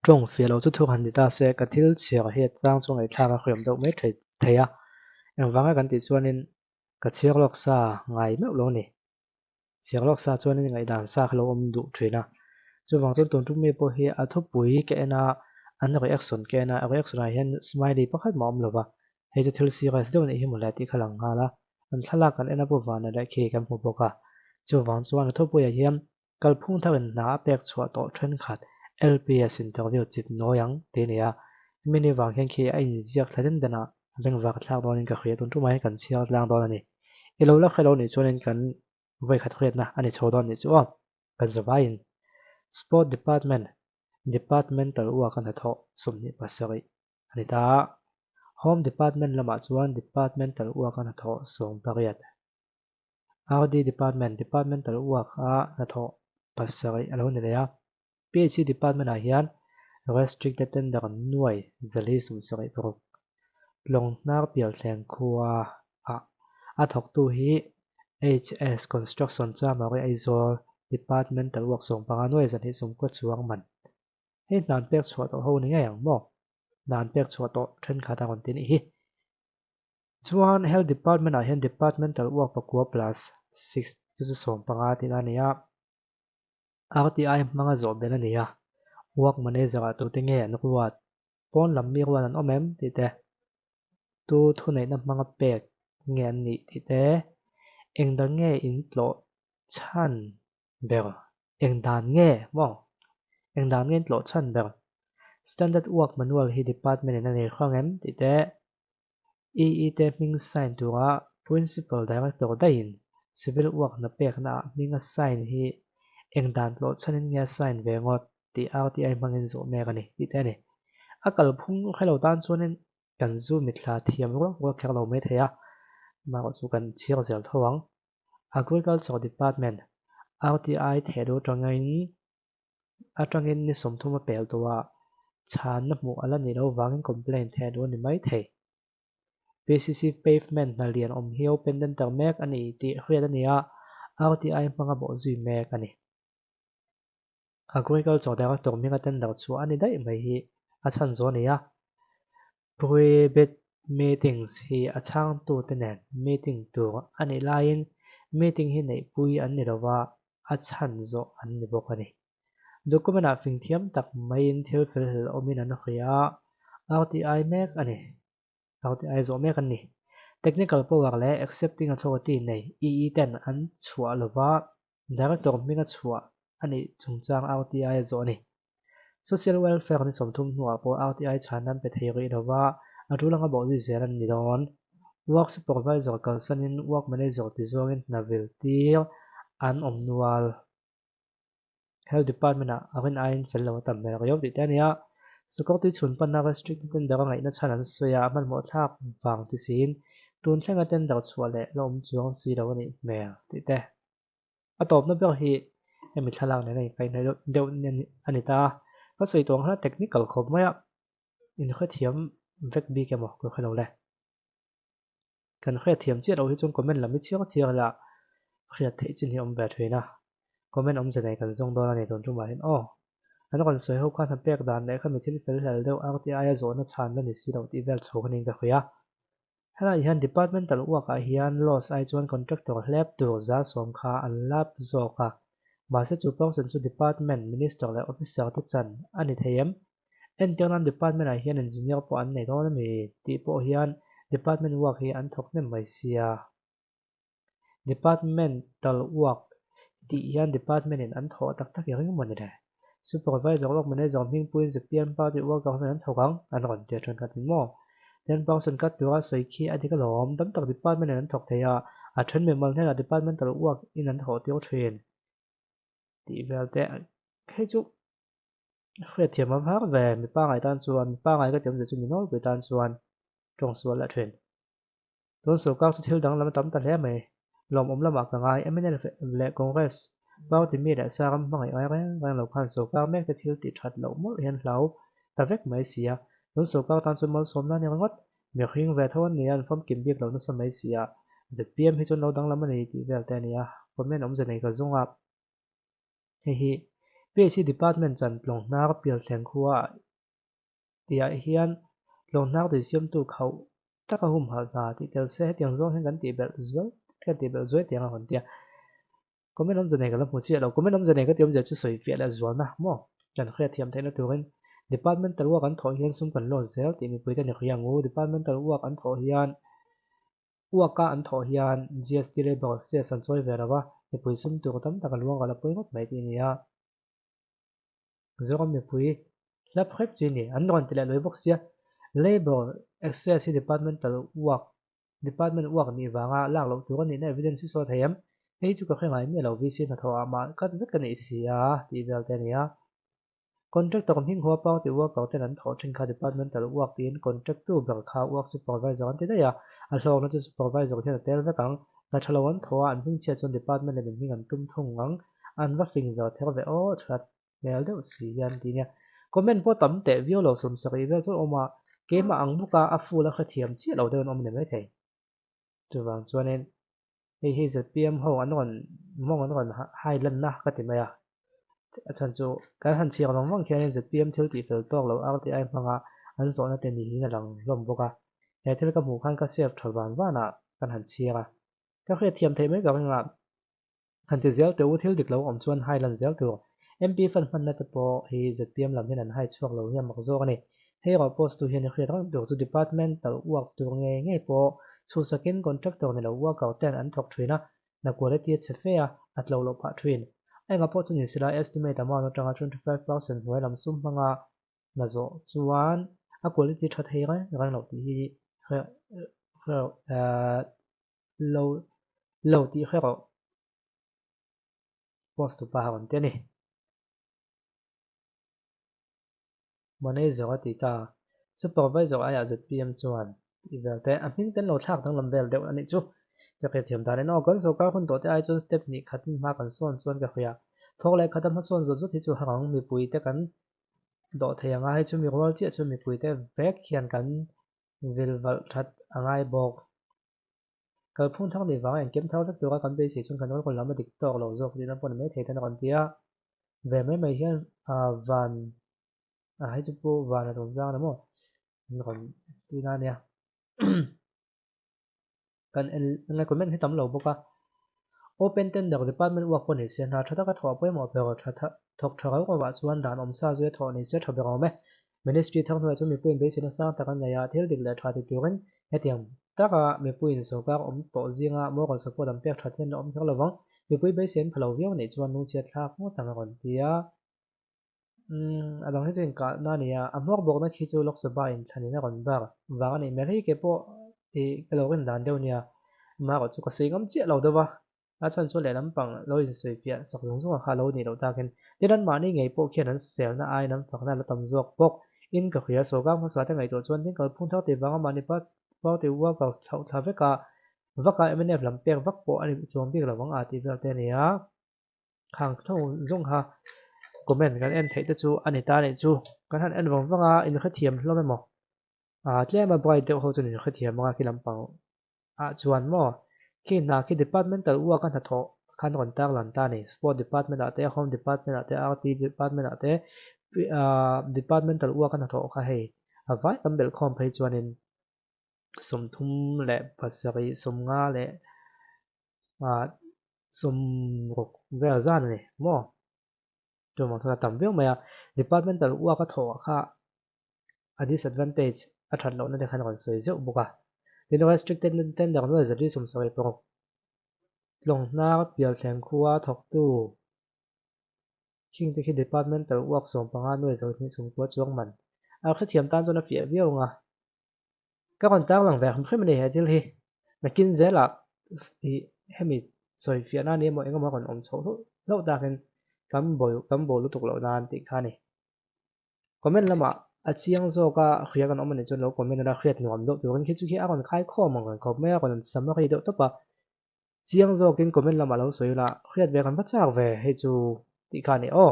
trong phía lâu chút thu hành ta sẽ cả thiếu chiều hiện trang trong ngày thang khuyển đâu mấy thầy thầy à em vắng cái tí chuan nên cả chiếc lọc xa ngày mấy lâu nè chiếc lọc xa chuan nên ngày đàn xa lâu om đủ thuyền à chu vang chuan tuần trung mi po hi a thu pui ke na an reaction ke na reaction a hian smiley pakhat ma om lova hei chu thil serious deuh nei hi mulai ti khalang hala an thlak kan ena bu van da khi kan hmu boka chu wang chuan a thu pui a hian kalphung tharin na pek chhuat to then khat LPS interview chip noyang te nia mini wang hian khi a in ziak thladin dana leng wak thlak donin ka khriat tun tumai kan chiar lang don ani ilo la khelo ni chuan kan vai khat khriat na ani chodon ni chu kan zawain sport departmental work kan tho sumni pasari anita home department lama chuan departmental work kan tho som pariat RD departmental work a na tho pasari alo ni leya PhD department a hian restricted tender nuai zali sum sari pro long nar pial thleng khuwa a thok tu hi HS construction cha mari aizol departmental work som panga nuai zan hi som ko chuang man hei nan pek chhuat ho ni ngai ang mo nan pek chhuat to then khata kon tin hi chuan health department a hian departmental work pakua plus 6 chu som panga tin ania RTI manga zo ben ania work manager a tu te nge an ruat pon lam mi ruan an omem ti te tu thu nei na manga pek nge an ni ti te engdang nge in tlo chan ber engdan nge mo engdan nge tlo chan ber standard work manual hi department na nei khangem ti te te ming sign tura principal director dain civil work na pek na minga sign hi engdan tlo chanin nge sign ve ngot ti RTI mangin zo me kani ti te ni akal phung khelo tan chuanin kan zu mitla thiam ro khelo me theya ma ko chu kan chiar zel thawang agriculture department RTI thedo atangin ni somthuma pel towa chan na mu ala ni ro wangin complaint thedo ni mai the PCC pavement na lian om hiu pendant ter mek ani ti hriat ania RTI manga bo zui mek ani agriculture director minga tender chu ani dai mai hi a chan zo nia private meetings hi a chang tu tenen meeting tur ani lain meeting hi nei pui an ni rawa a chan zo an ni bok ani document a fing thiam tak mai in thil fel hel omin an khria RTI mek ani RTI zo mek ani technical power le accepting authority nei EE10 an chua lova director minga chua ani chungchang RTI zo ni social welfare ni somthum nuwa po RTI chanan pe theiri lova atulanga bo ji zeran ni don work supervisor kalsanin work manager ti zongin navel tir an omnual health department a arin ain fello tam me riau ti tania security chun pan na restricted tender ngai na chanan soya man mo thak wang ti sin tun thlenga tender chhuale lom chuang si lo ni mel ti te atop na ber hi emi thalang nei kai nei deuh anita ka soi tong hala technical khop maya in kha thiam vek bi ke mo ko khalo le kan kha thiam chi ro hi chung comment lam mi chiang la khriat thei chin hi om ba thoina comment om janai kan zong dona nei don tu ma hin an kon soi ho khan pek dan le kha mi thil fel hel deuh RTI zo na chan la ni si lo ti vel chho khanin ka khia hala hian departmental work a hian loss ai chuan contractor lab tur za som kha an lab zo ka Masa chu person chu department minister le officer te chan ani theiam internal department a hian engineer po an nei don mi ti po hian department work hi an thok nem mai sia departmental work ti hian department in an tho tak tak ring mon ne supervisor work manager ming puin se pian pa ti work government an thokang an ron te thon ka tin mo ten person kat tura soi khi adika lom tam tak department an thok theya a then me mal hena departmental work in an tho tio train ti vel te he chu khret thiam am har ve mi pa ngai tan chuan mi pa ngai ka tem chu mi no pe tan chuan tong sual la thlen don so ka chu thil dang lam tam ta hle mai lom om lama ka ngai MNL le congress bao ti mi da saram mangai ai rang lo khan so ka mek te thil ti that lo mo hian hlau ta vek mai sia don so ka tan chu mal som na ni ngot mi hring ve thon ni an phom kim bik lo na sa mai sia ZPM hi chon lo dang lam ani ti vel te nia comment om janai ka zonga hi PhD department chan tlongnar pial thleng khuwa tia hian tlongnar ti siam tu khau taka hum hal na ti tel se tiang zong hen kan ti bel zuai kan ti bel zuai tiang a hon tia comment om zane ka la mu chi lo comment om zane ka tiom ja chu soi fi la zual na mo chan khria thiam theina turin departmental work an tho hian sum kan lo zel ti mi puita ni khriang u departmental work an tho hian work an tho hian GST labor se san choi ve rawa mi pui sum tu tam tak luang ala pui ngot mai ti nia zorom mi pui la prep chi ni an ron tila loi box sia labor access departmental work ni wanga lak lo tu ni na evidence so thayam hei chu ka khengai mi lo vi si na tho ama kan vek kan isia ti bel te nia contractor kom hing huwa pau ti work out ten an tho thin kha departmental work tin contract tu ber kha work supervisor an ti da ya a hlok na chu supervisor hian tel vekang na thalo an tho an hing chia chon department le hing an tum thung ang an va fing ver ther ve o that mel deuh si yan ti nia comment po tam te view lo som sari vel chu oma ke ma ang buka a full a khathiam chi lo de om ne mai thei chu wang chuanin hei ZPM ho an ron hai lan na ka ti maya chan chu kan han chiang long wang khian ZPM thil ti fel tok lo RTI manga an zo na te ni hi na lang lom boka he thil ka mu khan ka save thalwan wa na kan han chianga ka khre thiam thei mai ka nga han ti zel te u thil dik lo om chuan hai lan zel tu MP fan man na te po hi ZPM lam hin an hai chuak lo hiam mak zo ani hei ro post tu hian khre rang du chu departmental works tu nge po chu sakin contractor ne lo work out ten an thok thina na quality chefe a atlo lo pha thin ai nga po chu ni sila estimate amount no tanga 25% hoi lam sum manga na zo chuan a quality that hei rang lo ti hi lo ti khero post tu pa hon te ni manager ti ta supervisor aya ZPM chuan ivel te a hming ten lo thak dang lam bel deuh ani chu ka ke thiam dan no kan so ka hun to te ai chon step ni khatin ma kan son chuan ka khria thok lai khatam ha son zo zo thi chu hang mi pui te kan do theyanga hai chu mi rol chi chu mi pui te vek khian kan vil val that angai bok kal phun thang ni wang en kem thau tak tu ka kan be si chun kan ko lam dik tok lo zok ni na pon mai thei tan kon tia ve mai hian van hai chu pu van na tom jang na mo kon ti na nia kan en comment hi tam lo boka open tender department work pon se na thata ka thwa poi mo pe thata thok thara ko wa chuan dan om sa je tho ni se tho be me ministry thang hnu chu mi puin be sin sa ta kan ya thil dik le tha ti turin hetiam taka mi puin so ka om to zinga moral support am pek thathen om thak lawang mi pui be sen phalo viau nei chuan nu che thak mo tang ron tia abang chen ka na nia amok bok na khi chu lok sa ba in thani na ron bar wa ni me hi ke po e kalorin dan deu nia ma ko chu ka singam che lo da wa a chan chu le lam pang lo in sei pia sak zong zong kha lo ni lo ta ken tiran ma ni ngei po khian an sel na ai nam phak na la tam jok pok in ka khia so ga ma sa ta ngai to chuan tin kal phun thau te wanga ma ni pa pau te wa ka thau tha ve ka vaka MNF lam pek vak po ani chom bi la wang a ti vel te nia khang thau zong ha comment kan en thei te chu ani ta ni chu kan han en wang wanga in kha thiam lo me mo tle ma bai te ho chu ni kha thiam ma ki lam pang chuan mo khi na khi departmental work kan tho khan ron tak lan ta ni sport department ate home department ate RT department ate departmental work kan tho kha hei avai kam bel khom phei chuan in som thum le pasari som nga le som rok vel zan ni mo to mo tha tam veu maya departmental work ka tho kha a disadvantage a that lo na de khan ron soi zeu buka tin restricted tender no zari som soi pro long na pial thleng khuwa thok tu king te khi departmental work som panga noi zo ni som ko chuang man a kha thiam tan chona fia viau nga ka kon tak lang ve kham khim ni he dil hi na kin zela i hemi soi fia na ni mo enga ma kon om chho lo ta ken kam bo lu tuk lo nan ti khani comment lama a chiang zo ka khria kan om ni chon lo comment na khriat nuam do tu kan khi chu khi a kon khai kho mong kan khop me a kon summary do to pa chiang zo kin comment lama lo soi la khriat ve kan ba chak ve he chu ti khani o